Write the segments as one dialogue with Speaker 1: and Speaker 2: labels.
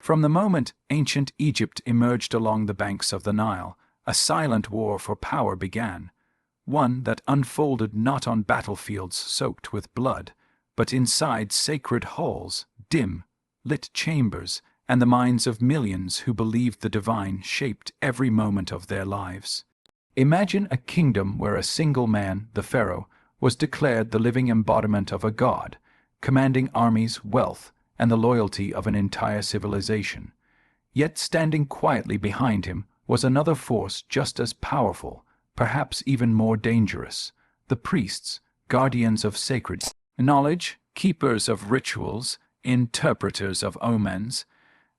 Speaker 1: From the moment ancient Egypt emerged along the banks of the Nile, a silent war for power began, one that unfolded not on battlefields soaked with blood, but inside sacred halls, dim, lit chambers, and the minds of millions who believed the divine shaped every moment of their lives. Imagine a kingdom where a single man, the Pharaoh, was declared the living embodiment of a god, commanding armies, wealth, and the loyalty of an entire civilization. Yet standing quietly behind him was another force just as powerful, perhaps even more dangerous: the priests, guardians of sacred knowledge, keepers of rituals, interpreters of omens,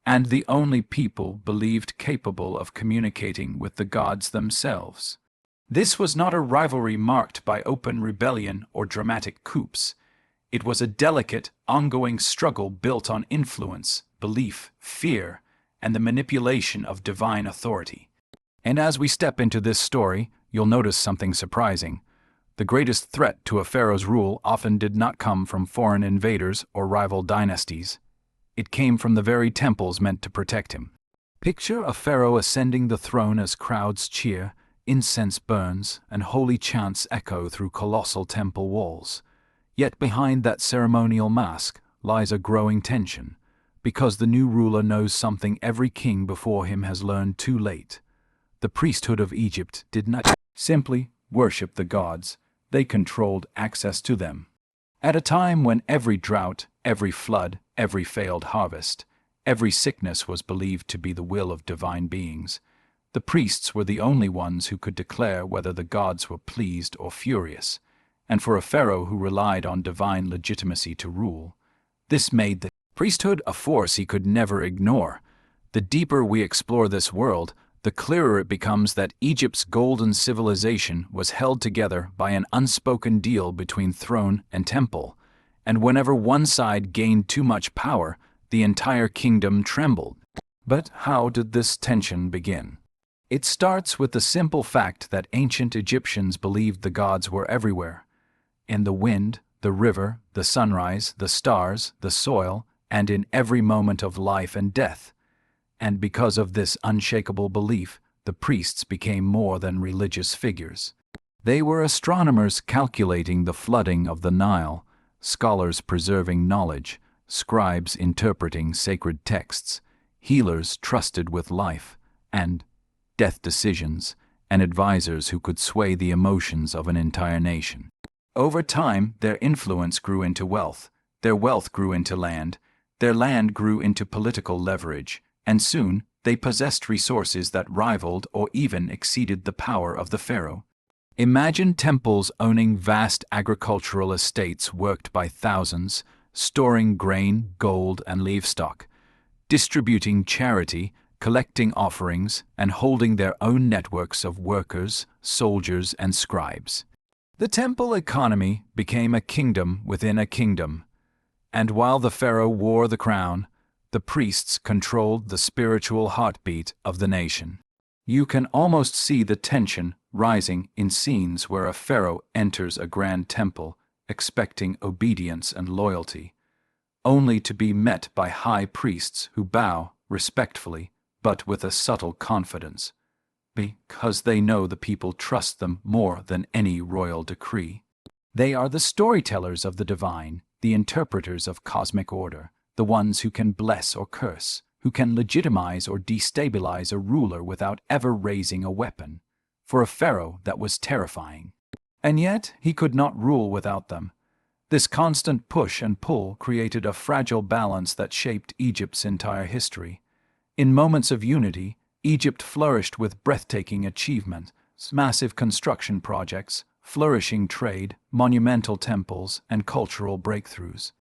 Speaker 1: and the only people believed capable of communicating with the gods themselves. This was not a rivalry marked by open rebellion or dramatic coups. It was a delicate, ongoing struggle built on influence, belief, fear, and the manipulation of divine authority. And as we step into this story, you'll notice something surprising. The greatest threat to a pharaoh's rule often did not come from foreign invaders or rival dynasties. It came from the very temples meant to protect him. Picture a pharaoh ascending the throne as crowds cheer, incense burns, and holy chants echo through colossal temple walls. Yet behind that ceremonial mask lies a growing tension, because the new ruler knows something every king before him has learned too late. The priesthood of Egypt did not simply worship the gods, they controlled access to them. At a time when every drought, every flood, every failed harvest, every sickness was believed to be the will of divine beings, the priests were the only ones who could declare whether the gods were pleased or furious. And for a pharaoh who relied on divine legitimacy to rule, this made the priesthood a force he could never ignore. The deeper we explore this world, the clearer it becomes that Egypt's golden civilization was held together by an unspoken deal between throne and temple, and whenever one side gained too much power, the entire kingdom trembled. But how did this tension begin? It starts with the simple fact that ancient Egyptians believed the gods were everywhere. In the wind, the river, the sunrise, the stars, the soil, and in every moment of life and death. And because of this unshakable belief, the priests became more than religious figures. They were astronomers calculating the flooding of the Nile, scholars preserving knowledge, scribes interpreting sacred texts, healers trusted with life and death decisions, and advisors who could sway the emotions of an entire nation. Over time, their influence grew into wealth, their wealth grew into land, their land grew into political leverage, and soon they possessed resources that rivaled or even exceeded the power of the pharaoh. Imagine temples owning vast agricultural estates worked by thousands, storing grain, gold, and livestock, distributing charity, collecting offerings, and holding their own networks of workers, soldiers, and scribes. The temple economy became a kingdom within a kingdom, and while the pharaoh wore the crown, the priests controlled the spiritual heartbeat of the nation. You can almost see the tension rising in scenes where a pharaoh enters a grand temple expecting obedience and loyalty, only to be met by high priests who bow respectfully but with a subtle confidence, because they know the people trust them more than any royal decree. They are the storytellers of the divine, the interpreters of cosmic order, the ones who can bless or curse, who can legitimize or destabilize a ruler without ever raising a weapon. For a pharaoh, that was terrifying. And yet, he could not rule without them. This constant push and pull created a fragile balance that shaped Egypt's entire history. In moments of unity, Egypt flourished with breathtaking achievements, massive construction projects, flourishing trade, monumental temples, and cultural breakthroughs.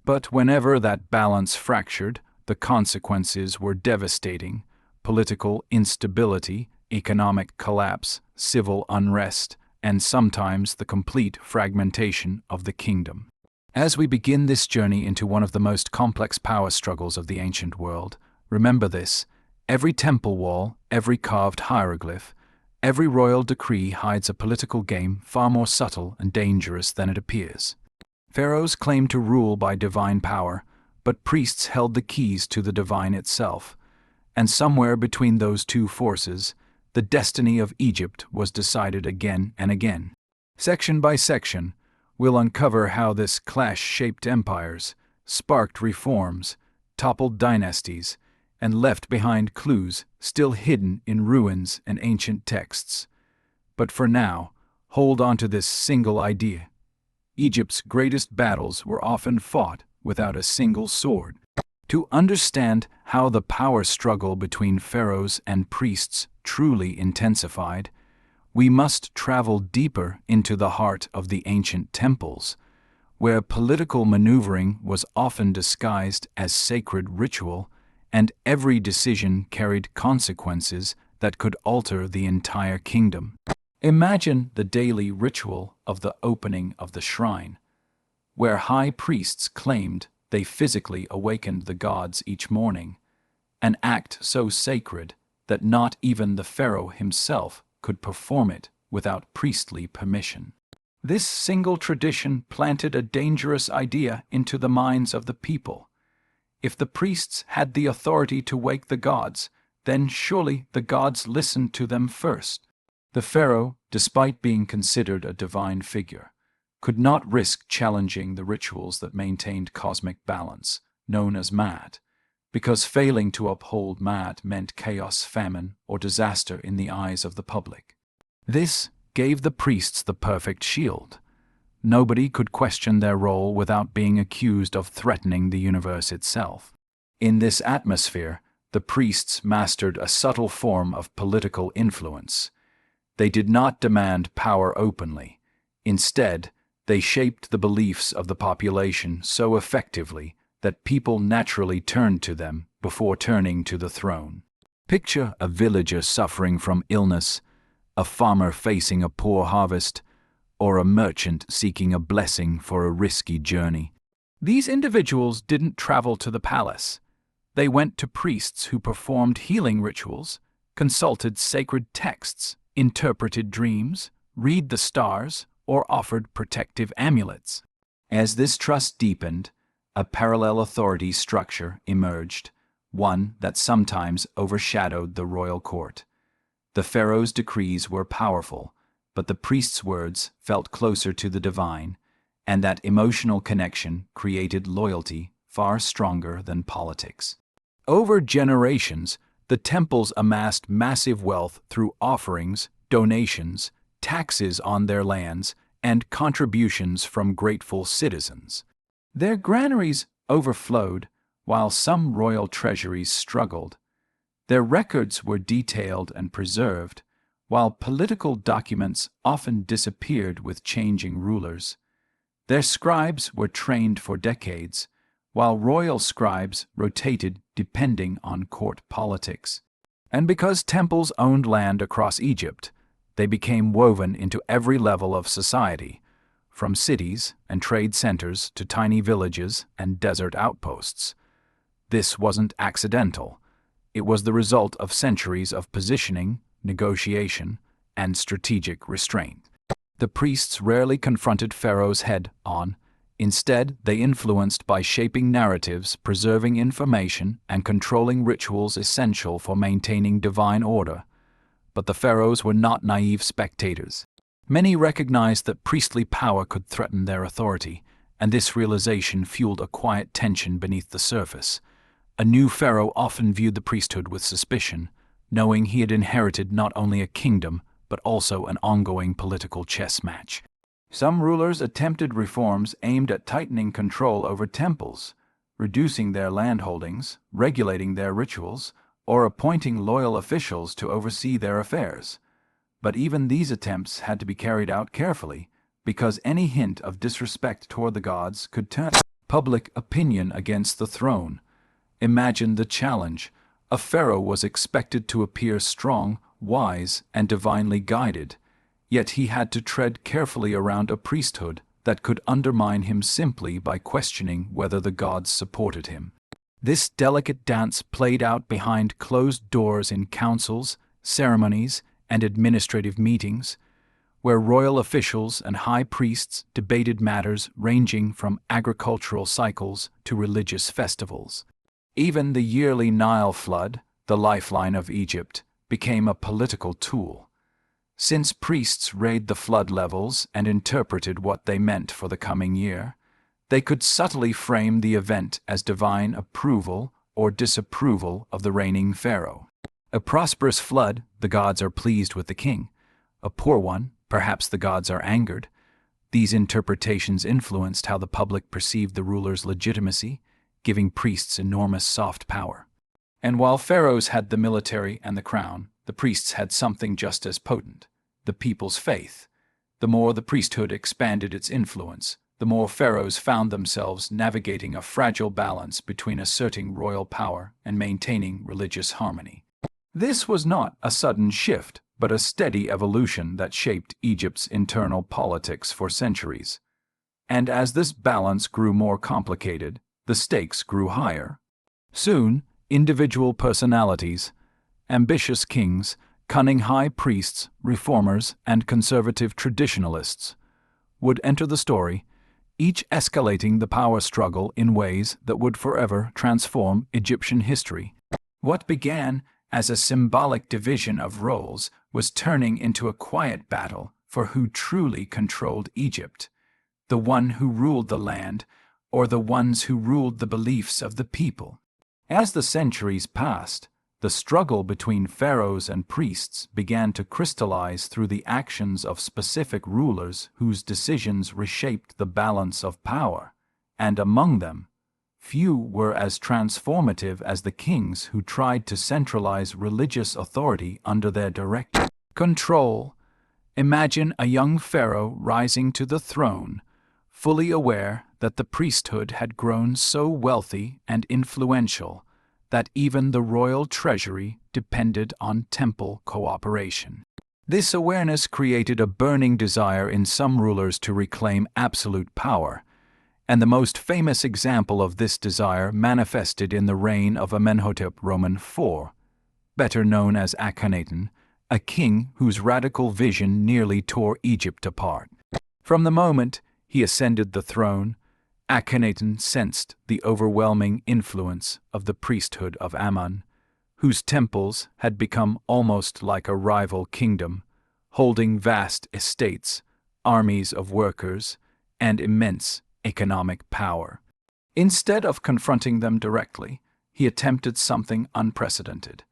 Speaker 1: But whenever that balance fractured, the consequences were devastating: political instability, economic collapse, civil unrest, and sometimes the complete fragmentation of the kingdom. As we begin this journey into one of the most complex power struggles of the ancient world, remember this: every temple wall, every carved hieroglyph, every royal decree hides a political game far more subtle and dangerous than it appears. Pharaohs claimed to rule by divine power, but priests held the keys to the divine itself. And somewhere between those two forces, the destiny of Egypt was decided again and again. Section by section, we'll uncover how this clash shaped empires, sparked reforms, toppled dynasties, and left behind clues still hidden in ruins and ancient texts. But for now, hold on to this single idea. Egypt's greatest battles were often fought without a single sword. To understand how the power struggle between pharaohs and priests truly intensified, we must travel deeper into the heart of the ancient temples, where political maneuvering was often disguised as sacred ritual, and every decision carried consequences that could alter the entire kingdom. Imagine the daily ritual of the opening of the shrine, where high priests claimed they physically awakened the gods each morning, an act so sacred that not even the pharaoh himself could perform it without priestly permission. This single tradition planted a dangerous idea into the minds of the people. If the priests had the authority to wake the gods, then surely the gods listened to them first. The pharaoh, despite being considered a divine figure, could not risk challenging the rituals that maintained cosmic balance, known as Ma'at, because failing to uphold Ma'at meant chaos, famine, or disaster in the eyes of the public. This gave the priests the perfect shield. Nobody could question their role without being accused of threatening the universe itself. In this atmosphere, the priests mastered a subtle form of political influence. They did not demand power openly. Instead, they shaped the beliefs of the population so effectively that people naturally turned to them before turning to the throne. Picture a villager suffering from illness, a farmer facing a poor harvest, or a merchant seeking a blessing for a risky journey. These individuals didn't travel to the palace. They went to priests who performed healing rituals, consulted sacred texts, interpreted dreams, read the stars, or offered protective amulets. As this trust deepened, a parallel authority structure emerged, one that sometimes overshadowed the royal court. The pharaoh's decrees were powerful, but the priest's words felt closer to the divine, and that emotional connection created loyalty far stronger than politics. Over generations, the temples amassed massive wealth through offerings, donations, taxes on their lands, and contributions from grateful citizens. Their granaries overflowed, while some royal treasuries struggled. Their records were detailed and preserved, while political documents often disappeared with changing rulers. Their scribes were trained for decades, while royal scribes rotated depending on court politics. And because temples owned land across Egypt, they became woven into every level of society, from cities and trade centers to tiny villages and desert outposts. This wasn't accidental. It was the result of centuries of positioning, negotiation, and strategic restraint. The priests rarely confronted pharaohs head-on. Instead, they influenced by shaping narratives, preserving information, and controlling rituals essential for maintaining divine order. But the pharaohs were not naive spectators. Many recognized that priestly power could threaten their authority, and this realization fueled a quiet tension beneath the surface. A new pharaoh often viewed the priesthood with suspicion, knowing he had inherited not only a kingdom, but also an ongoing political chess match. Some rulers attempted reforms aimed at tightening control over temples, reducing their landholdings, regulating their rituals, or appointing loyal officials to oversee their affairs. But even these attempts had to be carried out carefully, because any hint of disrespect toward the gods could turn public opinion against the throne. Imagine the challenge. A pharaoh was expected to appear strong, wise, and divinely guided, yet he had to tread carefully around a priesthood that could undermine him simply by questioning whether the gods supported him. This delicate dance played out behind closed doors in councils, ceremonies, and administrative meetings, where royal officials and high priests debated matters ranging from agricultural cycles to religious festivals. Even the yearly Nile flood, the lifeline of Egypt, became a political tool. Since priests read the flood levels and interpreted what they meant for the coming year, they could subtly frame the event as divine approval or disapproval of the reigning pharaoh. A prosperous flood, the gods are pleased with the king. A poor one, perhaps the gods are angered. These interpretations influenced how the public perceived the ruler's legitimacy, giving priests enormous soft power. And while pharaohs had the military and the crown, the priests had something just as potent: the people's faith. The more the priesthood expanded its influence, the more pharaohs found themselves navigating a fragile balance between asserting royal power and maintaining religious harmony. This was not a sudden shift, but a steady evolution that shaped Egypt's internal politics for centuries. And as this balance grew more complicated, the stakes grew higher. Soon, individual personalities, ambitious kings, cunning high priests, reformers, and conservative traditionalists would enter the story, each escalating the power struggle in ways that would forever transform Egyptian history. What began as a symbolic division of roles was turning into a quiet battle for who truly controlled Egypt: the one who ruled the land, or the ones who ruled the beliefs of the people. As the centuries passed, the struggle between pharaohs and priests began to crystallize through the actions of specific rulers whose decisions reshaped the balance of power, and among them, few were as transformative as the kings who tried to centralize religious authority under their direct control. Imagine a young pharaoh rising to the throne, fully aware that the priesthood had grown so wealthy and influential that even the royal treasury depended on temple cooperation. This awareness created a burning desire in some rulers to reclaim absolute power, and the most famous example of this desire manifested in the reign of Amenhotep IV, better known as Akhenaten, a king whose radical vision nearly tore Egypt apart. From the moment he ascended the throne, Akhenaten sensed the overwhelming influence of the priesthood of Amun, whose temples had become almost like a rival kingdom, holding vast estates, armies of workers, and immense economic power. Instead of confronting them directly, he attempted something unprecedented.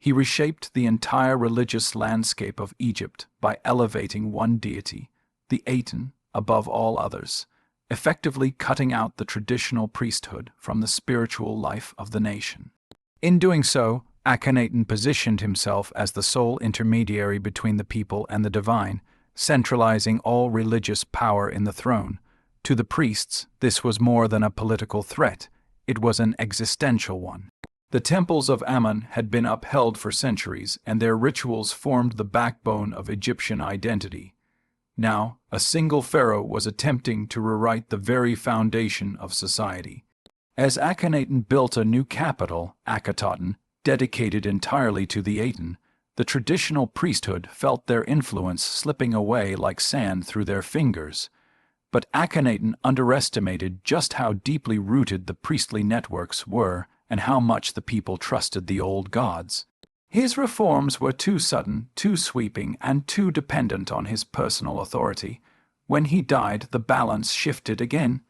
Speaker 1: He reshaped the entire religious landscape of Egypt by elevating one deity, the Aten, above all others, effectively cutting out the traditional priesthood from the spiritual life of the nation. In doing so, Akhenaten positioned himself as the sole intermediary between the people and the divine, centralizing all religious power in the throne. To the priests, this was more than a political threat, it was an existential one. The temples of Amun had been upheld for centuries, and their rituals formed the backbone of Egyptian identity. Now, a single pharaoh was attempting to rewrite the very foundation of society. As Akhenaten built a new capital, Akhetaten, dedicated entirely to the Aten, the traditional priesthood felt their influence slipping away like sand through their fingers. But Akhenaten underestimated just how deeply rooted the priestly networks were and how much the people trusted the old gods. His reforms were too sudden, too sweeping, and too dependent on his personal authority. When he died, the balance shifted again.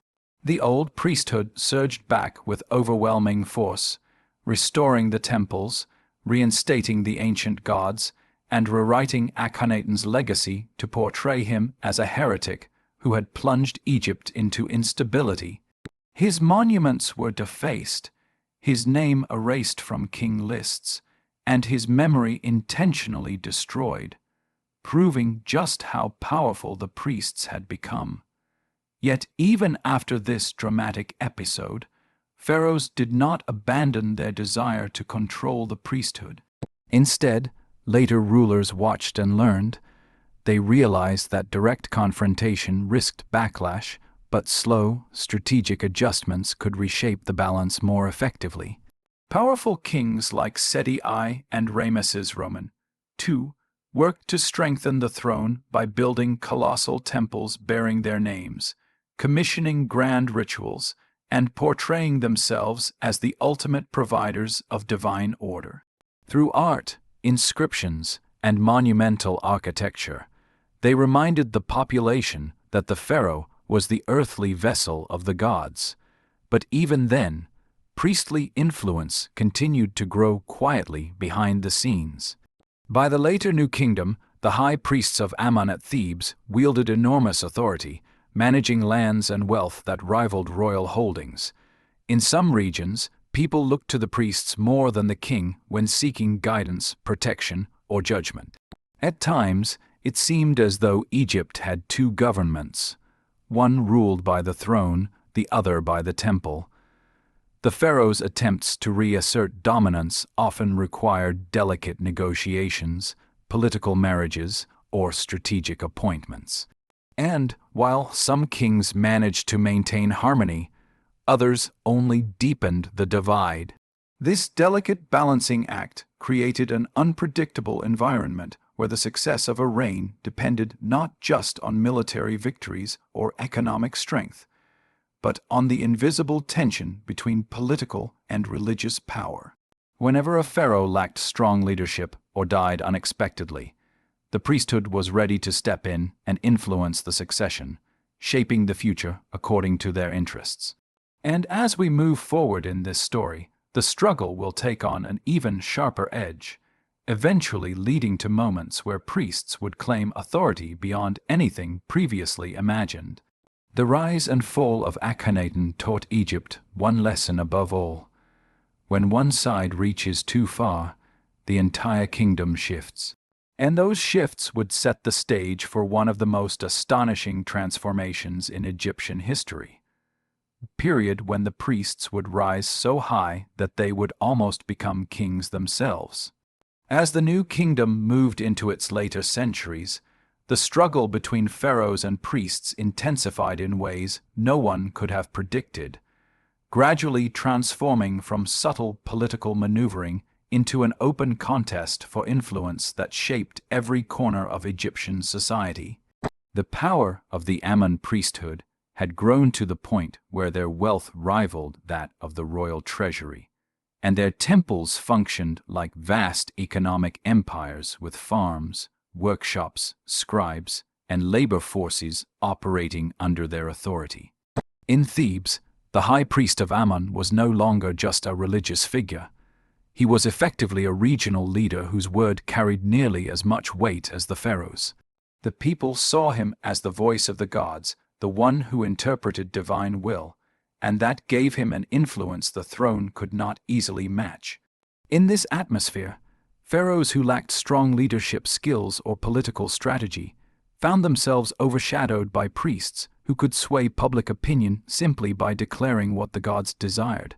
Speaker 1: The old priesthood surged back with overwhelming force, restoring the temples, reinstating the ancient gods, and rewriting Akhenaten's legacy to portray him as a heretic who had plunged Egypt into instability. His monuments were defaced, his name erased from king lists, and his memory intentionally destroyed, proving just how powerful the priests had become. Yet even after this dramatic episode, pharaohs did not abandon their desire to control the priesthood. Instead, later rulers watched and learned. They realized that direct confrontation risked backlash, but slow, strategic adjustments could reshape the balance more effectively. Powerful kings like Seti I and Ramesses II worked to strengthen the throne by building colossal temples bearing their names, commissioning grand rituals, and portraying themselves as the ultimate providers of divine order. Through art, inscriptions, and monumental architecture, they reminded the population that the pharaoh was the earthly vessel of the gods. But even then, priestly influence continued to grow quietly behind the scenes. By the later New Kingdom, the high priests of Amun at Thebes wielded enormous authority, managing lands and wealth that rivaled royal holdings. In some regions, people looked to the priests more than the king when seeking guidance, protection, or judgment. At times, it seemed as though Egypt had two governments, one ruled by the throne, the other by the temple. The pharaoh's attempts to reassert dominance often required delicate negotiations, political marriages, or strategic appointments. And while some kings managed to maintain harmony, others only deepened the divide. This delicate balancing act created an unpredictable environment where the success of a reign depended not just on military victories or economic strength, but on the invisible tension between political and religious power. Whenever a pharaoh lacked strong leadership or died unexpectedly, the priesthood was ready to step in and influence the succession, shaping the future according to their interests. And as we move forward in this story, the struggle will take on an even sharper edge, eventually leading to moments where priests would claim authority beyond anything previously imagined. The rise and fall of Akhenaten taught Egypt one lesson above all. When one side reaches too far, the entire kingdom shifts. And those shifts would set the stage for one of the most astonishing transformations in Egyptian history. A period when the priests would rise so high that they would almost become kings themselves. As the new kingdom moved into its later centuries, the struggle between pharaohs and priests intensified in ways no one could have predicted, gradually transforming from subtle political maneuvering into an open contest for influence that shaped every corner of Egyptian society. The power of the Amun priesthood had grown to the point where their wealth rivaled that of the royal treasury, and their temples functioned like vast economic empires with farms, workshops, scribes, and labor forces operating under their authority. In Thebes, the high priest of Amun was no longer just a religious figure. He was effectively a regional leader whose word carried nearly as much weight as the pharaoh's. The people saw him as the voice of the gods, the one who interpreted divine will, and that gave him an influence the throne could not easily match. In this atmosphere, pharaohs who lacked strong leadership skills or political strategy found themselves overshadowed by priests who could sway public opinion simply by declaring what the gods desired.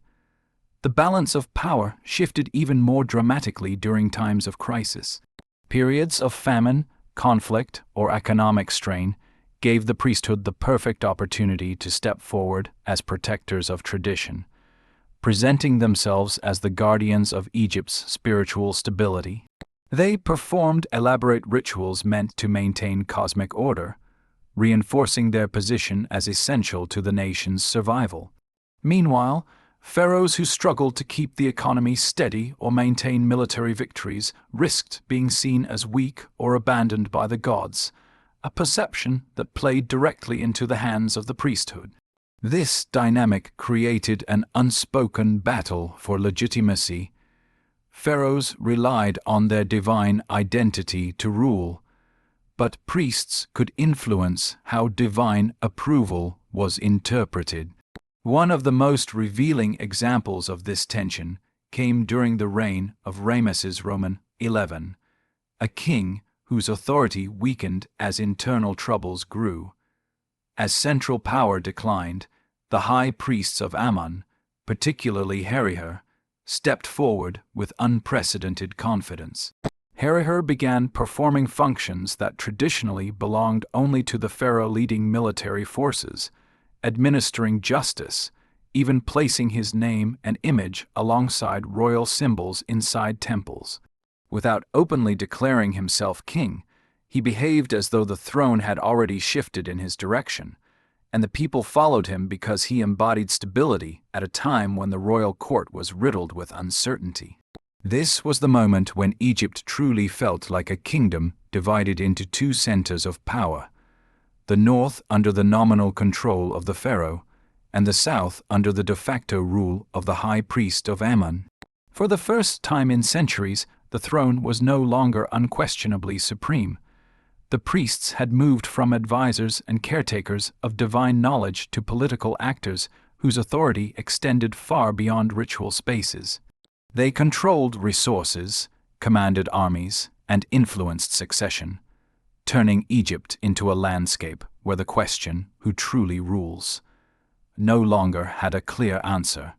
Speaker 1: The balance of power shifted even more dramatically during times of crisis. Periods of famine, conflict, or economic strain gave the priesthood the perfect opportunity to step forward as protectors of tradition, presenting themselves as the guardians of Egypt's spiritual stability. They performed elaborate rituals meant to maintain cosmic order, reinforcing their position as essential to the nation's survival. Meanwhile, pharaohs who struggled to keep the economy steady or maintain military victories risked being seen as weak or abandoned by the gods, a perception that played directly into the hands of the priesthood. This dynamic created an unspoken battle for legitimacy. Pharaohs relied on their divine identity to rule, but priests could influence how divine approval was interpreted. One of the most revealing examples of this tension came during the reign of Ramesses XI, a king whose authority weakened as internal troubles grew. As central power declined, the high priests of Amun, particularly Herihor, stepped forward with unprecedented confidence. Herihor began performing functions that traditionally belonged only to the pharaoh leading military forces, administering justice, even placing his name and image alongside royal symbols inside temples. Without openly declaring himself king, he behaved as though the throne had already shifted in his direction, and the people followed him because he embodied stability at a time when the royal court was riddled with uncertainty. This was the moment when Egypt truly felt like a kingdom divided into two centers of power: the north under the nominal control of the pharaoh, and the south under the de facto rule of the high priest of Amun. For the first time in centuries, the throne was no longer unquestionably supreme. The priests had moved from advisors and caretakers of divine knowledge to political actors whose authority extended far beyond ritual spaces. They controlled resources, commanded armies, and influenced succession, turning Egypt into a landscape where the question, who truly rules, no longer had a clear answer.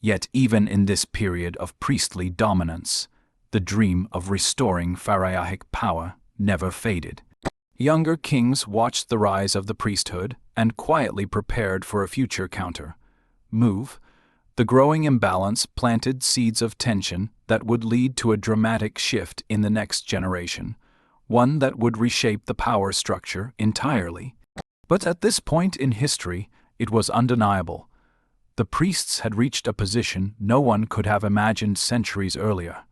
Speaker 1: Yet even in this period of priestly dominance, the dream of restoring pharaohic power never faded. Younger kings watched the rise of the priesthood and quietly prepared for a future counter-move. The growing imbalance planted seeds of tension that would lead to a dramatic shift in the next generation, one that would reshape the power structure entirely. But at this point in history, it was undeniable. The priests had reached a position no one could have imagined centuries earlier.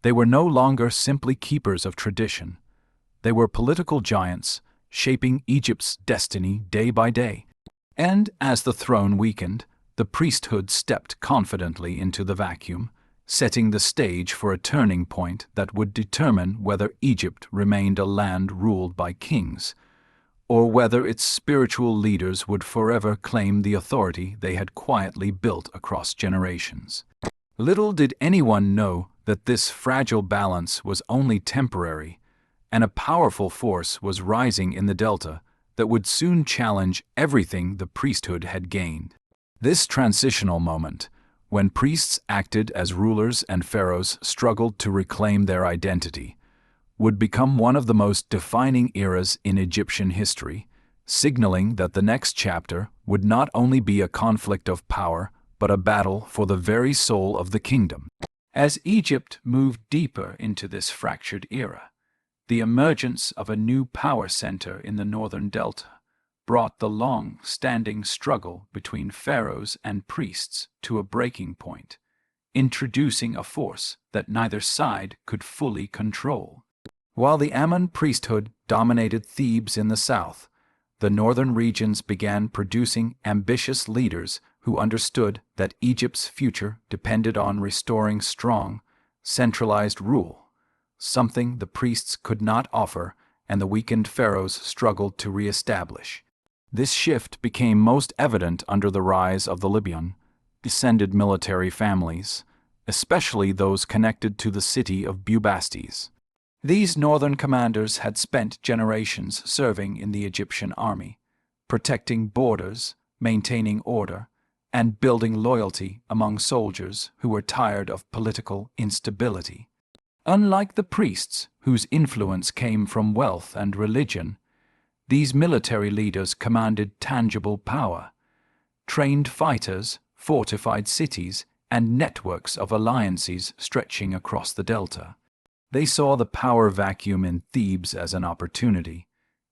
Speaker 1: They were no longer simply keepers of tradition. They were political giants, shaping Egypt's destiny day by day. And as the throne weakened, the priesthood stepped confidently into the vacuum, setting the stage for a turning point that would determine whether Egypt remained a land ruled by kings, or whether its spiritual leaders would forever claim the authority they had quietly built across generations. Little did anyone know that this fragile balance was only temporary, and a powerful force was rising in the delta that would soon challenge everything the priesthood had gained. This transitional moment, when priests acted as rulers and pharaohs struggled to reclaim their identity, would become one of the most defining eras in Egyptian history, signaling that the next chapter would not only be a conflict of power, but a battle for the very soul of the kingdom. As Egypt moved deeper into this fractured era, the emergence of a new power center in the northern delta brought the long-standing struggle between pharaohs and priests to a breaking point, introducing a force that neither side could fully control. While the Amun priesthood dominated Thebes in the south, the northern regions began producing ambitious leaders who understood that Egypt's future depended on restoring strong, centralized rule, something the priests could not offer and the weakened pharaohs struggled to re-establish. This shift became most evident under the rise of the Libyan, descended military families, especially those connected to the city of Bubastes. These northern commanders had spent generations serving in the Egyptian army, protecting borders, maintaining order, and building loyalty among soldiers who were tired of political instability. Unlike the priests, whose influence came from wealth and religion, these military leaders commanded tangible power, trained fighters, fortified cities, and networks of alliances stretching across the delta. They saw the power vacuum in Thebes as an opportunity,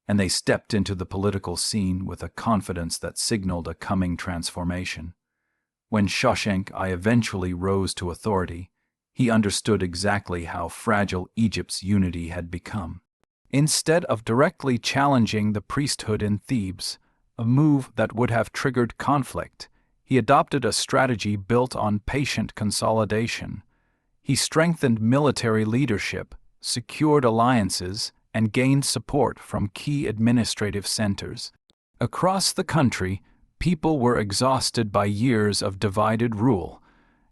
Speaker 1: and they stepped into the political scene with a confidence that signaled a coming transformation. When Shoshenq eventually rose to authority, he understood exactly how fragile Egypt's unity had become. Instead of directly challenging the priesthood in Thebes, a move that would have triggered conflict, he adopted a strategy built on patient consolidation. He strengthened military leadership, secured alliances, and gained support from key administrative centers. Across the country, people were exhausted by years of divided rule,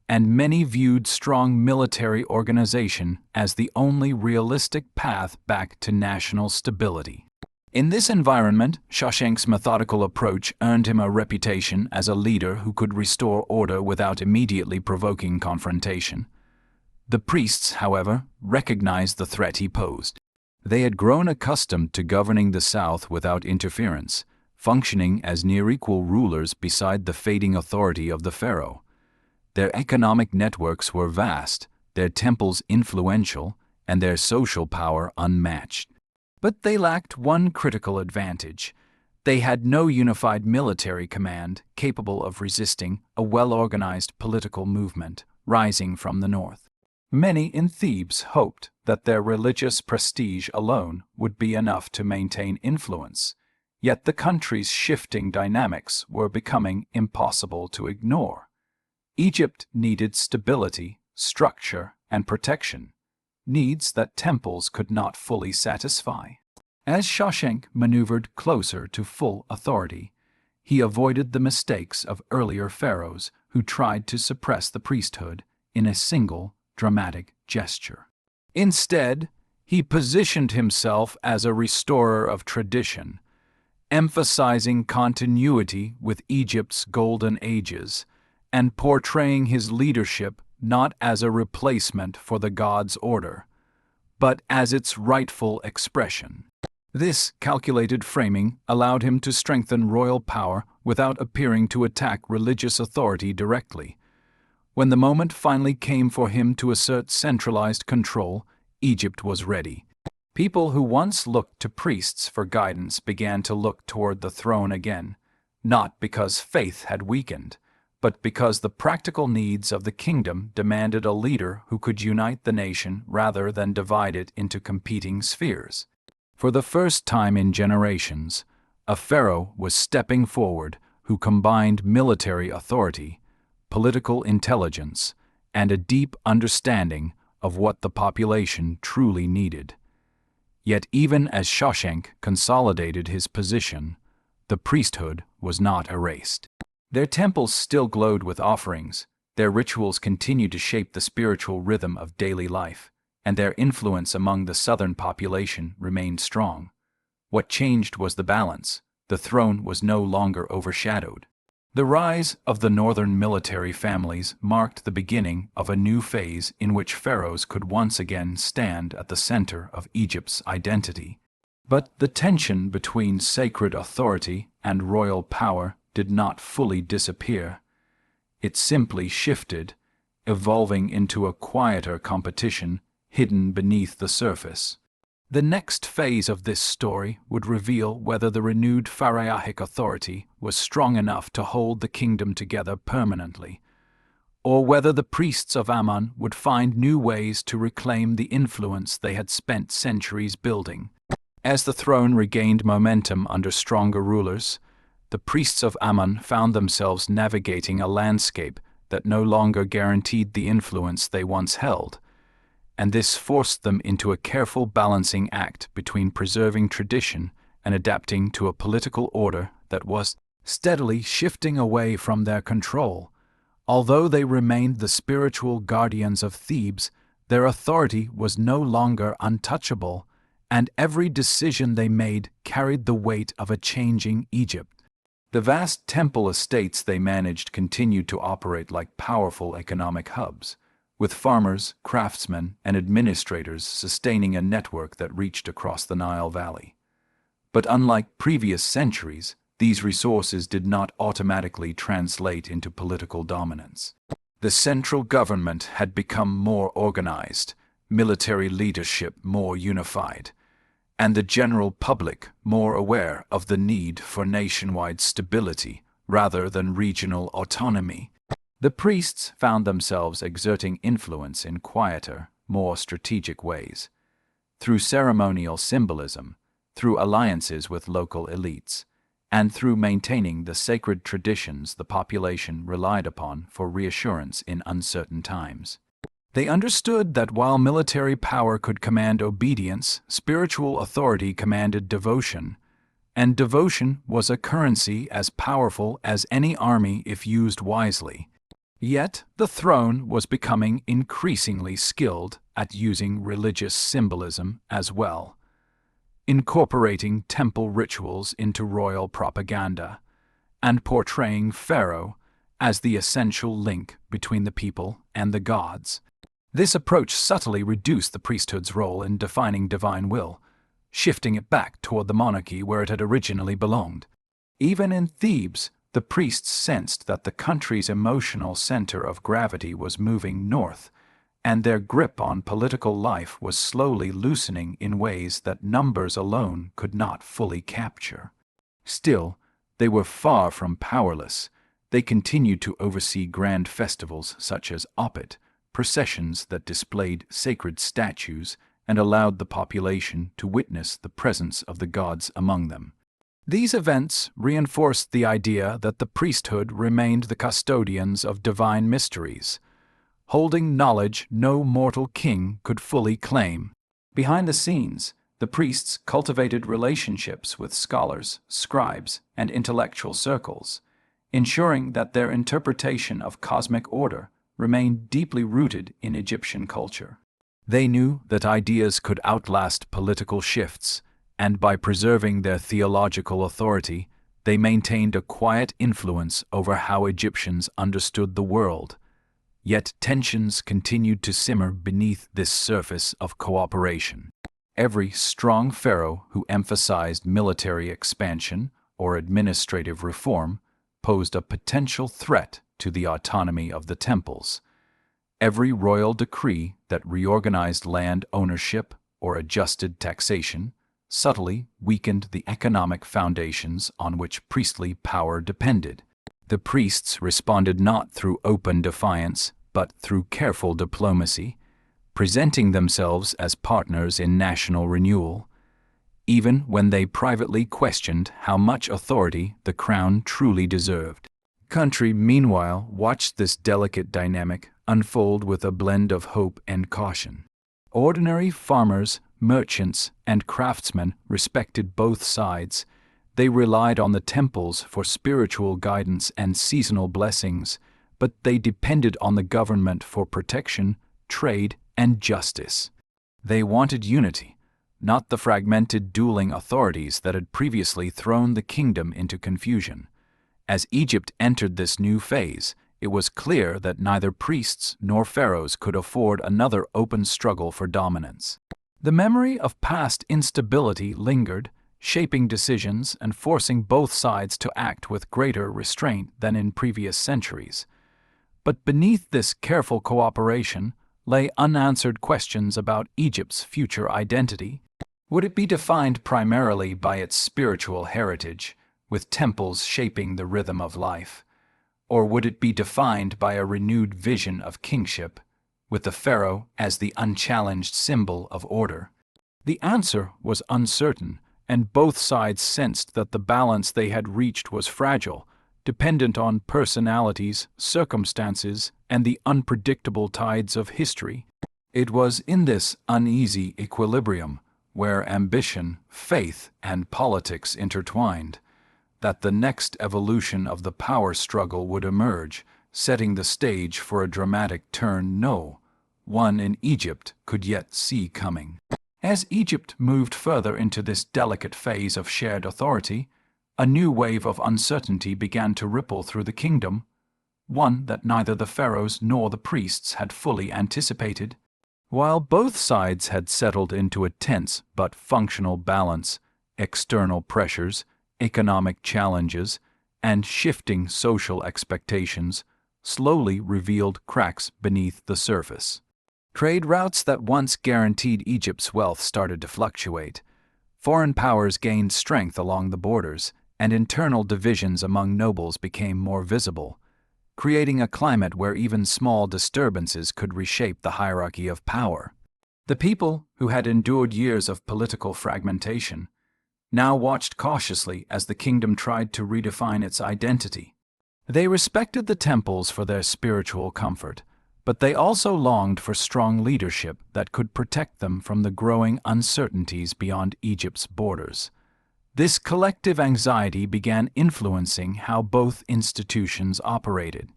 Speaker 1: and many viewed strong military organization as the only realistic path back to national stability. In this environment, Shoshenq's methodical approach earned him a reputation as a leader who could restore order without immediately provoking confrontation. The priests, however, recognized the threat he posed. They had grown accustomed to governing the south without interference, functioning as near-equal rulers beside the fading authority of the pharaoh. Their economic networks were vast, their temples influential, and their social power unmatched. But they lacked one critical advantage. They had no unified military command capable of resisting a well-organized political movement rising from the north. Many in Thebes hoped that their religious prestige alone would be enough to maintain influence, yet the country's shifting dynamics were becoming impossible to ignore. Egypt needed stability, structure, and protection, needs that temples could not fully satisfy. As Shoshenq maneuvered closer to full authority, he avoided the mistakes of earlier pharaohs who tried to suppress the priesthood in a single dramatic gesture. Instead, he positioned himself as a restorer of tradition, emphasizing continuity with Egypt's golden ages and portraying his leadership not as a replacement for the god's order, but as its rightful expression. This calculated framing allowed him to strengthen royal power without appearing to attack religious authority directly. When the moment finally came for him to assert centralized control, Egypt was ready. People who once looked to priests for guidance began to look toward the throne again, not because faith had weakened, but because the practical needs of the kingdom demanded a leader who could unite the nation rather than divide it into competing spheres. For the first time in generations, a pharaoh was stepping forward who combined military authority, political intelligence, and a deep understanding of what the population truly needed. Yet even as Shoshenq consolidated his position, the priesthood was not erased. Their temples still glowed with offerings, their rituals continued to shape the spiritual rhythm of daily life, and their influence among the southern population remained strong. What changed was the balance. The throne was no longer overshadowed. The rise of the northern military families marked the beginning of a new phase in which pharaohs could once again stand at the center of Egypt's identity. But the tension between sacred authority and royal power did not fully disappear. It simply shifted, evolving into a quieter competition hidden beneath the surface. The next phase of this story would reveal whether the renewed pharaohic authority was strong enough to hold the kingdom together permanently, or whether the priests of Amun would find new ways to reclaim the influence they had spent centuries building. As the throne regained momentum under stronger rulers, the priests of Amun found themselves navigating a landscape that no longer guaranteed the influence they once held, and this forced them into a careful balancing act between preserving tradition and adapting to a political order that was steadily shifting away from their control. Although they remained the spiritual guardians of Thebes, their authority was no longer untouchable, and every decision they made carried the weight of a changing Egypt. The vast temple estates they managed continued to operate like powerful economic hubs, with farmers, craftsmen, and administrators sustaining a network that reached across the Nile Valley. But unlike previous centuries, these resources did not automatically translate into political dominance. The central government had become more organized, military leadership more unified, and the general public more aware of the need for nationwide stability rather than regional autonomy. The priests found themselves exerting influence in quieter, more strategic ways, through ceremonial symbolism, through alliances with local elites, and through maintaining the sacred traditions the population relied upon for reassurance in uncertain times. They understood that while military power could command obedience, spiritual authority commanded devotion, and devotion was a currency as powerful as any army if used wisely. Yet the throne was becoming increasingly skilled at using religious symbolism as well, incorporating temple rituals into royal propaganda, and portraying Pharaoh as the essential link between the people and the gods. This approach subtly reduced the priesthood's role in defining divine will, shifting it back toward the monarchy where it had originally belonged. Even in Thebes, the priests sensed that the country's emotional center of gravity was moving north, and their grip on political life was slowly loosening in ways that numbers alone could not fully capture. Still, they were far from powerless. They continued to oversee grand festivals such as Opet, processions that displayed sacred statues and allowed the population to witness the presence of the gods among them. These events reinforced the idea that the priesthood remained the custodians of divine mysteries, holding knowledge no mortal king could fully claim. Behind the scenes, the priests cultivated relationships with scholars, scribes, and intellectual circles, ensuring that their interpretation of cosmic order remained deeply rooted in Egyptian culture. They knew that ideas could outlast political shifts, and by preserving their theological authority, they maintained a quiet influence over how Egyptians understood the world. Yet tensions continued to simmer beneath this surface of cooperation. Every strong pharaoh who emphasized military expansion or administrative reform posed a potential threat to the autonomy of the temples. Every royal decree that reorganized land ownership or adjusted taxation subtly weakened the economic foundations on which priestly power depended. The priests responded not through open defiance, but through careful diplomacy, presenting themselves as partners in national renewal, even when they privately questioned how much authority the crown truly deserved. Country, meanwhile, watched this delicate dynamic unfold with a blend of hope and caution. Ordinary farmers, merchants, and craftsmen respected both sides. They relied on the temples for spiritual guidance and seasonal blessings, but they depended on the government for protection, trade, and justice. They wanted unity, not the fragmented dueling authorities that had previously thrown the kingdom into confusion. As Egypt entered this new phase, it was clear that neither priests nor pharaohs could afford another open struggle for dominance. The memory of past instability lingered, shaping decisions and forcing both sides to act with greater restraint than in previous centuries. But beneath this careful cooperation lay unanswered questions about Egypt's future identity. Would it be defined primarily by its spiritual heritage, with temples shaping the rhythm of life? Or would it be defined by a renewed vision of kingship, with the pharaoh as the unchallenged symbol of order? The answer was uncertain, and both sides sensed that the balance they had reached was fragile, dependent on personalities, circumstances, and the unpredictable tides of history. It was in this uneasy equilibrium, where ambition, faith, and politics intertwined, that the next evolution of the power struggle would emerge, setting the stage for a dramatic turn no one in Egypt could yet see coming. As Egypt moved further into this delicate phase of shared authority, a new wave of uncertainty began to ripple through the kingdom, one that neither the pharaohs nor the priests had fully anticipated. While both sides had settled into a tense but functional balance, external pressures, economic challenges, and shifting social expectations slowly revealed cracks beneath the surface. Trade routes that once guaranteed Egypt's wealth started to fluctuate. Foreign powers gained strength along the borders, and internal divisions among nobles became more visible, creating a climate where even small disturbances could reshape the hierarchy of power. The people, who had endured years of political fragmentation, now watched cautiously as the kingdom tried to redefine its identity. They respected the temples for their spiritual comfort, but they also longed for strong leadership that could protect them from the growing uncertainties beyond Egypt's borders. This collective anxiety began influencing how both institutions operated.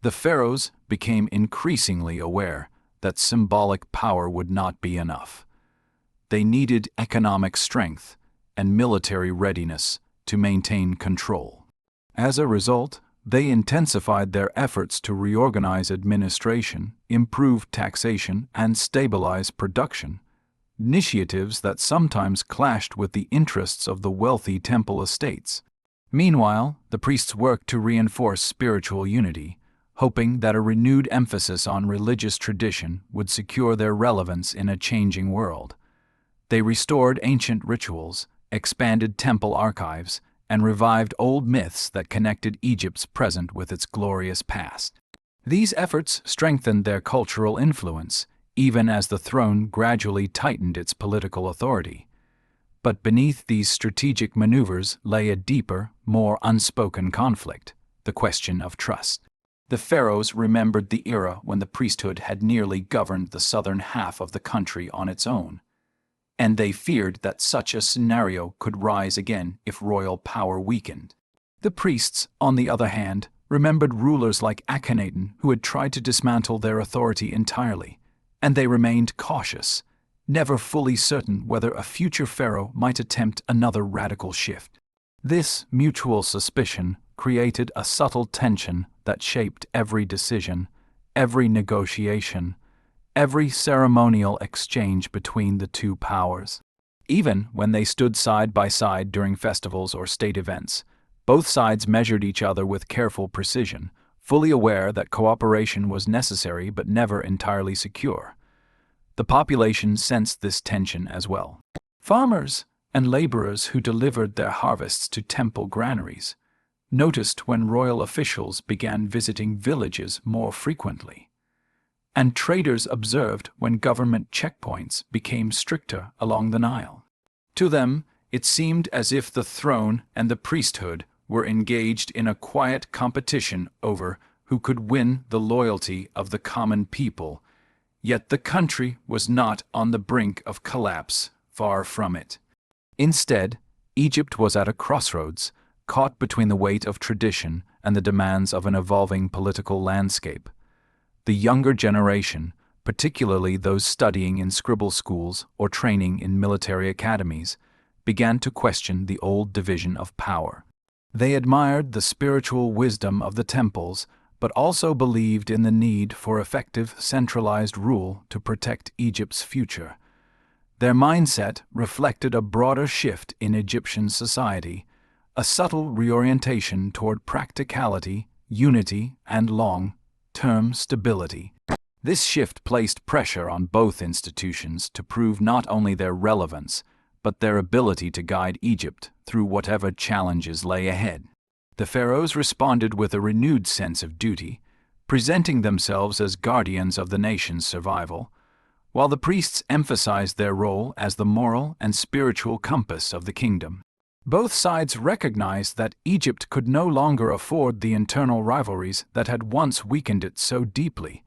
Speaker 1: The pharaohs became increasingly aware that symbolic power would not be enough. They needed economic strength and military readiness to maintain control. As a result, they intensified their efforts to reorganize administration, improve taxation, and stabilize production, initiatives that sometimes clashed with the interests of the wealthy temple estates. Meanwhile, the priests worked to reinforce spiritual unity, hoping that a renewed emphasis on religious tradition would secure their relevance in a changing world. They restored ancient rituals, expanded temple archives, and revived old myths that connected Egypt's present with its glorious past. These efforts strengthened their cultural influence, even as the throne gradually tightened its political authority. But beneath these strategic maneuvers lay a deeper, more unspoken conflict: the question of trust. The pharaohs remembered the era when the priesthood had nearly governed the southern half of the country on its own, and they feared that such a scenario could rise again if royal power weakened. The priests, on the other hand, remembered rulers like Akhenaten who had tried to dismantle their authority entirely, and they remained cautious, never fully certain whether a future pharaoh might attempt another radical shift. This mutual suspicion created a subtle tension that shaped every decision, every negotiation, every ceremonial exchange between the two powers. Even when they stood side by side during festivals or state events, both sides measured each other with careful precision, fully aware that cooperation was necessary but never entirely secure. The population sensed this tension as well. Farmers and laborers who delivered their harvests to temple granaries noticed when royal officials began visiting villages more frequently, and traders observed when government checkpoints became stricter along the Nile. To them, it seemed as if the throne and the priesthood were engaged in a quiet competition over who could win the loyalty of the common people, yet the country was not on the brink of collapse, far from it. Instead, Egypt was at a crossroads, caught between the weight of tradition and the demands of an evolving political landscape. The younger generation, particularly those studying in scribble schools or training in military academies, began to question the old division of power. They admired the spiritual wisdom of the temples, but also believed in the need for effective centralized rule to protect Egypt's future. Their mindset reflected a broader shift in Egyptian society, a subtle reorientation toward practicality, unity, and long-term stability. This shift placed pressure on both institutions to prove not only their relevance, but their ability to guide Egypt through whatever challenges lay ahead. The pharaohs responded with a renewed sense of duty, presenting themselves as guardians of the nation's survival, while the priests emphasized their role as the moral and spiritual compass of the kingdom. Both sides recognized that Egypt could no longer afford the internal rivalries that had once weakened it so deeply.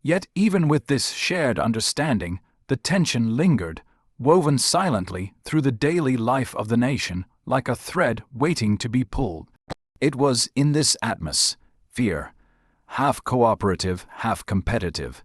Speaker 1: Yet even with this shared understanding, the tension lingered, woven silently through the daily life of the nation like a thread waiting to be pulled. It was in this atmosphere, half cooperative, half competitive,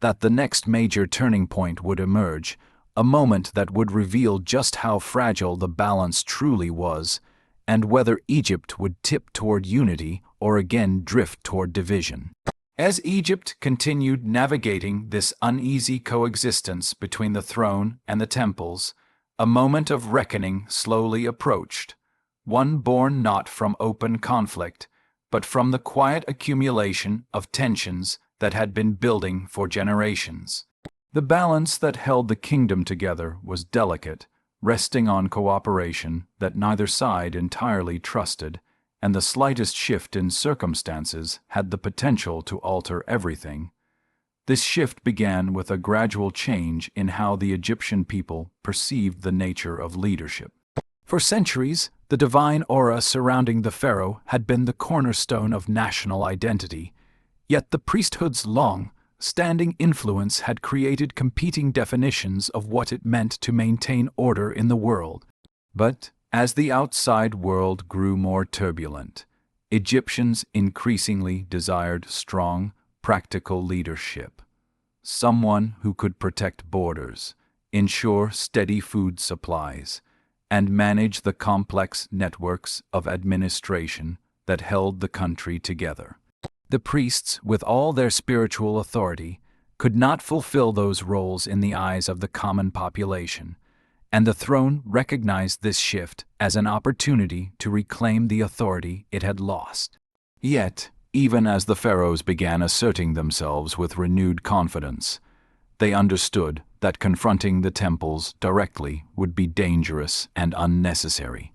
Speaker 1: that the next major turning point would emerge, a moment that would reveal just how fragile the balance truly was, and whether Egypt would tip toward unity or again drift toward division. As Egypt continued navigating this uneasy coexistence between the throne and the temples, a moment of reckoning slowly approached, one born not from open conflict, but from the quiet accumulation of tensions that had been building for generations. The balance that held the kingdom together was delicate, resting on cooperation that neither side entirely trusted, and the slightest shift in circumstances had the potential to alter everything. This shift began with a gradual change in how the Egyptian people perceived the nature of leadership. For centuries, the divine aura surrounding the pharaoh had been the cornerstone of national identity, yet the priesthood's long-standing influence had created competing definitions of what it meant to maintain order in the world. But as the outside world grew more turbulent, Egyptians increasingly desired strong, practical leadership. Someone who could protect borders, ensure steady food supplies, and manage the complex networks of administration that held the country together. The priests, with all their spiritual authority, could not fulfill those roles in the eyes of the common population, and the throne recognized this shift as an opportunity to reclaim the authority it had lost. Yet, Even as the pharaohs began asserting themselves with renewed confidence, they understood that confronting the temples directly would be dangerous and unnecessary.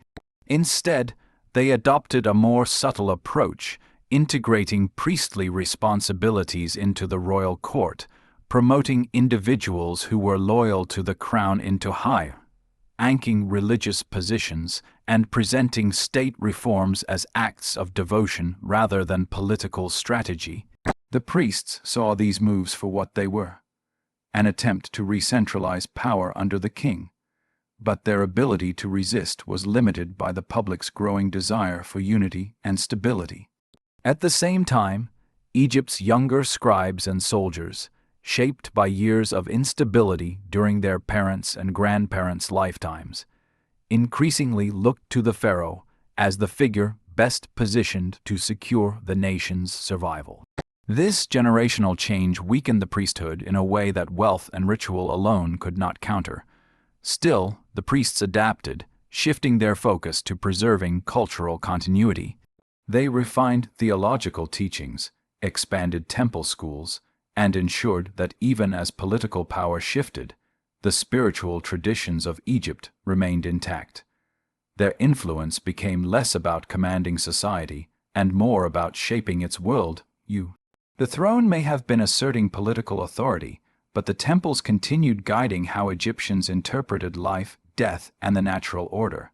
Speaker 1: Instead, they adopted a more subtle approach, integrating priestly responsibilities into the royal court, promoting individuals who were loyal to the crown into high-ranking religious positions, and presenting state reforms as acts of devotion rather than political strategy. The priests saw these moves for what they were: an attempt to re-centralize power under the king. But their ability to resist was limited by the public's growing desire for unity and stability. At the same time, Egypt's younger scribes and soldiers, shaped by years of instability during their parents' and grandparents' lifetimes, increasingly looked to the pharaoh as the figure best positioned to secure the nation's survival. This generational change weakened the priesthood in a way that wealth and ritual alone could not counter. Still, the priests adapted, shifting their focus to preserving cultural continuity. They refined theological teachings, expanded temple schools, and ensured that even as political power shifted, the spiritual traditions of Egypt remained intact. Their influence became less about commanding society and more about shaping its world. The throne may have been asserting political authority, but the temples continued guiding how Egyptians interpreted life, death, and the natural order.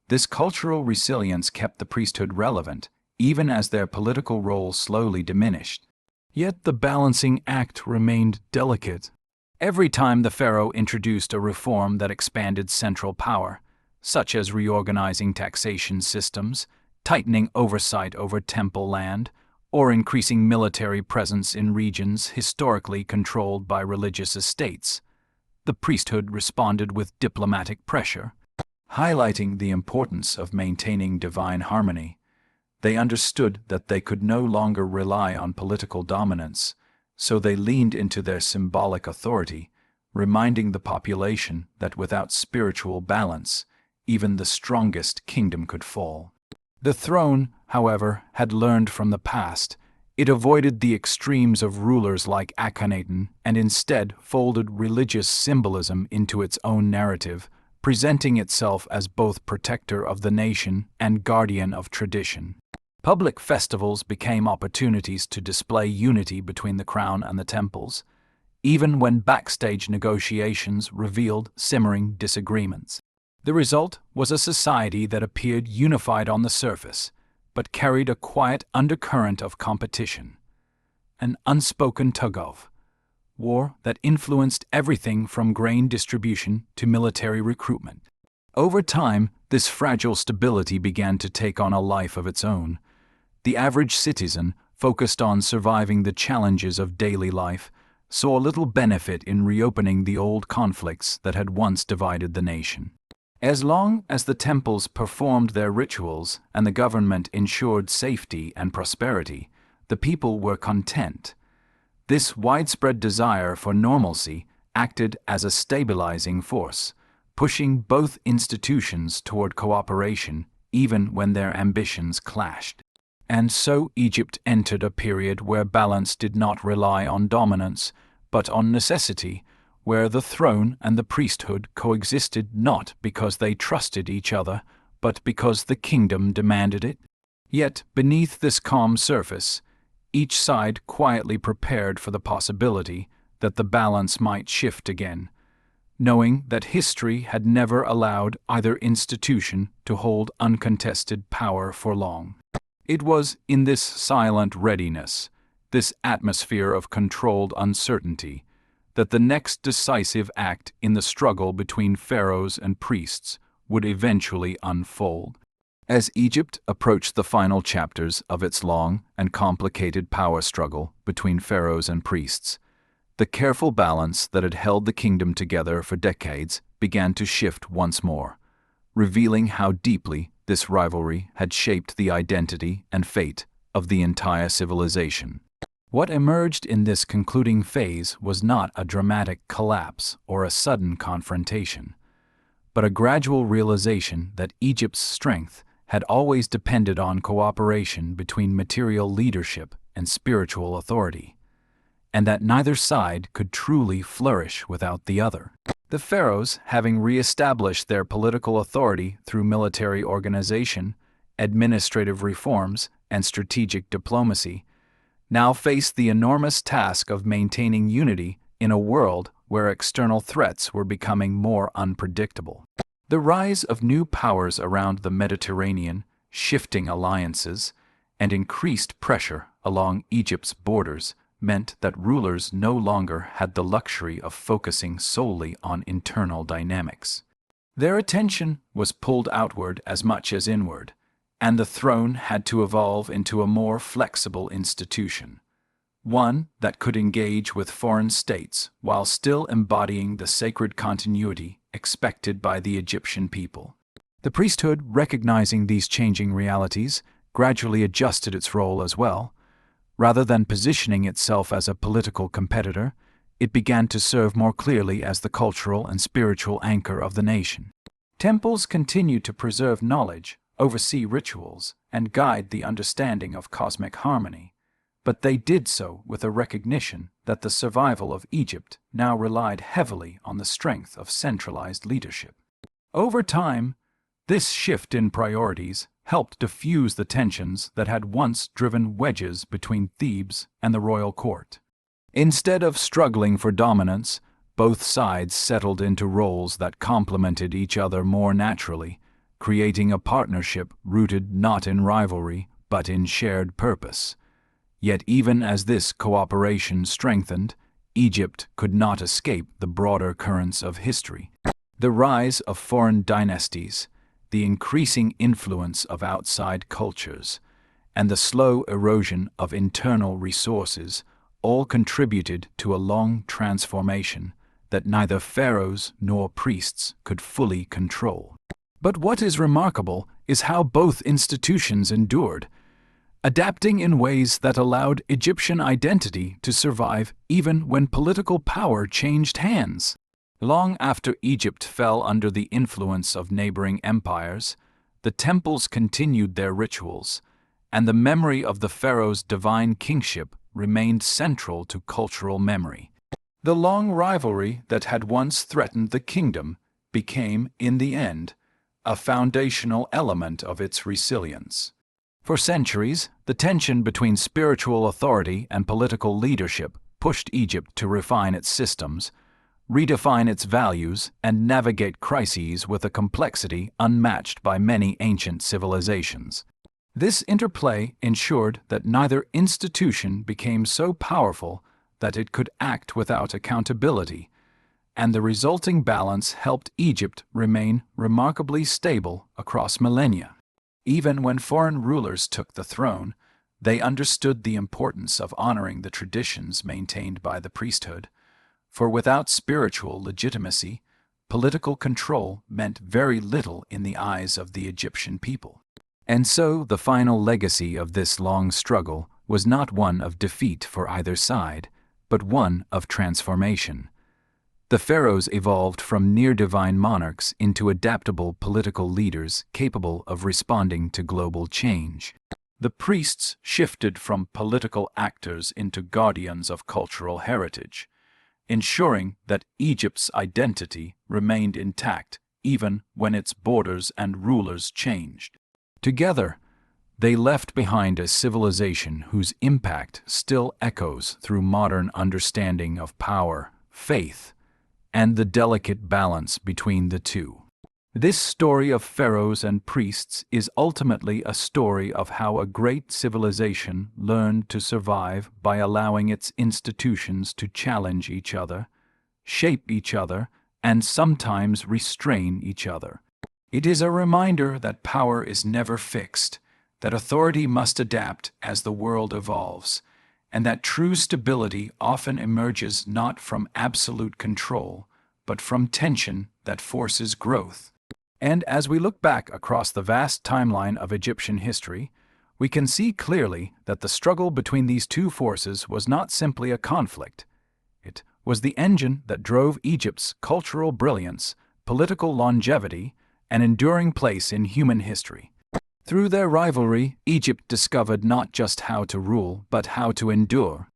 Speaker 1: This cultural resilience kept the priesthood relevant, even as their political role slowly diminished. Yet the balancing act remained delicate. Every time the pharaoh introduced a reform that expanded central power, such as reorganizing taxation systems, tightening oversight over temple land, or increasing military presence in regions historically controlled by religious estates, the priesthood responded with diplomatic pressure, highlighting the importance of maintaining divine harmony. They understood that they could no longer rely on political dominance, so they leaned into their symbolic authority, reminding the population that without spiritual balance, even the strongest kingdom could fall. The throne, however, had learned from the past. It avoided the extremes of rulers like Akhenaten and instead folded religious symbolism into its own narrative, presenting itself as both protector of the nation and guardian of tradition. Public festivals became opportunities to display unity between the crown and the temples, even when backstage negotiations revealed simmering disagreements. The result was a society that appeared unified on the surface, but carried a quiet undercurrent of competition, an unspoken tug-of-war that influenced everything from grain distribution to military recruitment. Over time, this fragile stability began to take on a life of its own. The average citizen, focused on surviving the challenges of daily life, saw little benefit in reopening the old conflicts that had once divided the nation. As long as the temples performed their rituals and the government ensured safety and prosperity, the people were content. This widespread desire for normalcy acted as a stabilizing force, pushing both institutions toward cooperation even when their ambitions clashed. And so Egypt entered a period where balance did not rely on dominance, but on necessity, where the throne and the priesthood coexisted not because they trusted each other, but because the kingdom demanded it. Yet, beneath this calm surface, each side quietly prepared for the possibility that the balance might shift again, knowing that history had never allowed either institution to hold uncontested power for long. It was in this silent readiness, this atmosphere of controlled uncertainty, that the next decisive act in the struggle between pharaohs and priests would eventually unfold. As Egypt approached the final chapters of its long and complicated power struggle between pharaohs and priests, the careful balance that had held the kingdom together for decades began to shift once more, revealing how deeply this rivalry had shaped the identity and fate of the entire civilization. What emerged in this concluding phase was not a dramatic collapse or a sudden confrontation, but a gradual realization that Egypt's strength had always depended on cooperation between material leadership and spiritual authority, and that neither side could truly flourish without the other. The pharaohs, having re-established their political authority through military organization, administrative reforms, and strategic diplomacy, now faced the enormous task of maintaining unity in a world where external threats were becoming more unpredictable. The rise of new powers around the Mediterranean, shifting alliances, and increased pressure along Egypt's borders meant that rulers no longer had the luxury of focusing solely on internal dynamics. Their attention was pulled outward as much as inward, and the throne had to evolve into a more flexible institution, one that could engage with foreign states while still embodying the sacred continuity expected by the Egyptian people. The priesthood, recognizing these changing realities, gradually adjusted its role as well. Rather than positioning itself as a political competitor, it began to serve more clearly as the cultural and spiritual anchor of the nation. Temples continued to preserve knowledge, oversee rituals, and guide the understanding of cosmic harmony, but they did so with a recognition that the survival of Egypt now relied heavily on the strength of centralized leadership. Over time, this shift in priorities helped diffuse the tensions that had once driven wedges between Thebes and the royal court. Instead of struggling for dominance, both sides settled into roles that complemented each other more naturally, creating a partnership rooted not in rivalry but in shared purpose. Yet even as this cooperation strengthened, Egypt could not escape the broader currents of history. The rise of foreign dynasties, the increasing influence of outside cultures, and the slow erosion of internal resources all contributed to a long transformation that neither pharaohs nor priests could fully control. But what is remarkable is how both institutions endured, adapting in ways that allowed Egyptian identity to survive even when political power changed hands. Long after Egypt fell under the influence of neighboring empires, the temples continued their rituals, and the memory of the pharaoh's divine kingship remained central to cultural memory. The long rivalry that had once threatened the kingdom became, in the end, a foundational element of its resilience. For centuries, the tension between spiritual authority and political leadership pushed Egypt to refine its systems, redefine its values, and navigate crises with a complexity unmatched by many ancient civilizations. This interplay ensured that neither institution became so powerful that it could act without accountability, and the resulting balance helped Egypt remain remarkably stable across millennia. Even when foreign rulers took the throne, they understood the importance of honoring the traditions maintained by the priesthood. For without spiritual legitimacy, political control meant very little in the eyes of the Egyptian people. And so the final legacy of this long struggle was not one of defeat for either side, but one of transformation. The pharaohs evolved from near-divine monarchs into adaptable political leaders capable of responding to global change. The priests shifted from political actors into guardians of cultural heritage, ensuring that Egypt's identity remained intact even when its borders and rulers changed. Together, they left behind a civilization whose impact still echoes through modern understanding of power, faith, and the delicate balance between the two. This story of pharaohs and priests is ultimately a story of how a great civilization learned to survive by allowing its institutions to challenge each other, shape each other, and sometimes restrain each other. It is a reminder that power is never fixed, that authority must adapt as the world evolves, and that true stability often emerges not from absolute control, but from tension that forces growth. And as we look back across the vast timeline of Egyptian history, we can see clearly that the struggle between these two forces was not simply a conflict. It was the engine that drove Egypt's cultural brilliance, political longevity, and enduring place in human history. Through their rivalry, Egypt discovered not just how to rule but how to endure.